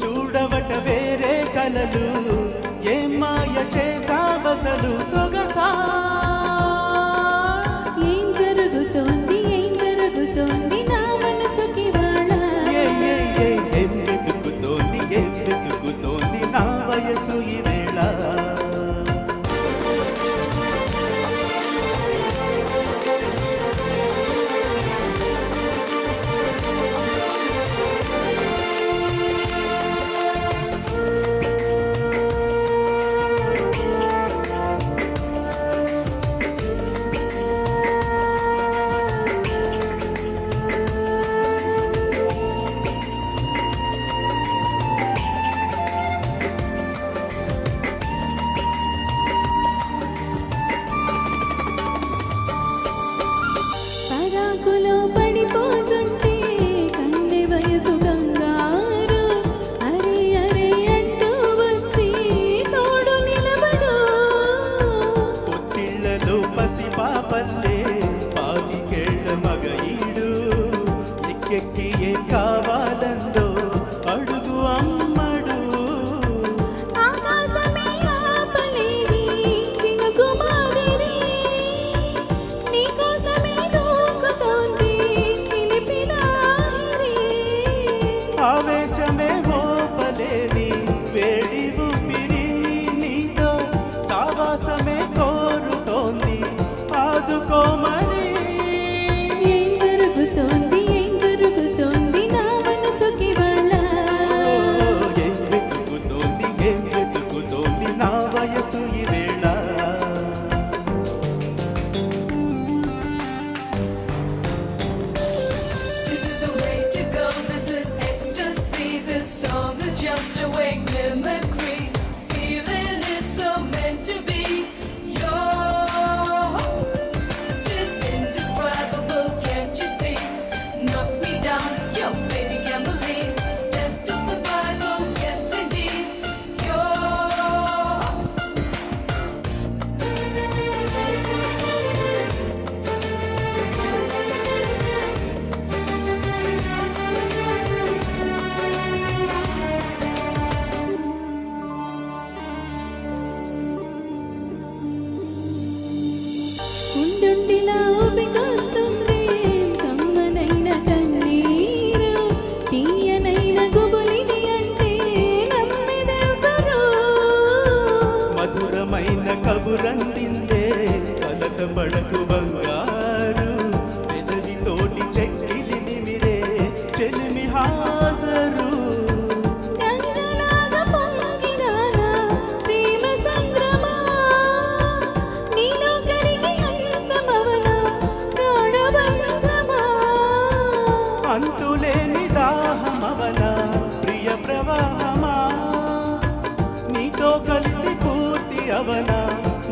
చూడవట వేరే కలలు ఏం మాయ చేసావసలు సొగసా ఏం జరుగుతోంది నా మనసుకి వాళ్ళ ఏం వెతుకుతోంది నా వయసు ఈ వేళ పరాకులో పడిపోతుంటే కంది వయసు గంగారు అరే అరే అంటూ వచ్చి తోడు నిలబడు పొత్తిళ్లలో పసి పాపల్లే పాతికేళ్ల మగఈడు ఎక్కెక్కి ఏం కావాలందో అడుగు అమ్మడు ఆకాశమే ఆపలేని చినుకు మాదిరి నీకోసమే దూకుతోంది చిలిపినారి ఆవేశమే మోపలేని వేడి ఊపిరి నీతో సావాసమే కోరుతోంది ఆదుకోమని ఏం జరుగుతోంది నా మనసుకి వాళ్ళ ఏం వెతుకుతోంది నా వయసు ఈ వేళ This is the way to go, this is ecstasy. This song is just a wake mimicry. Feeling is so meant to be. You're just indescribable, can't you see? Knocks me down, yo baby can't believe. Test of survival, yes indeed. You're ఉండుండిలా ఊపికొస్తుంది కమ్మనైన కన్నీరు తీయనైన గుబులిది అంటే నమ్మెదెవ్వరు మధురమైన కబురందిందే కలత పడకు బంగారు పెదవి తోటి చెక్కిలి నిమిరే చెలిమి హాజరు గంగలాగా పొంగినానా ప్రేమ సంద్రమా నీలో కరిగి అంతమవనా ప్రాణబంధమా అంతులేని దాహమవన ప్రియ ప్రవాహమా నీతో కలిసి పూర్తి అవన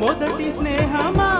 మొదటి స్నేహమా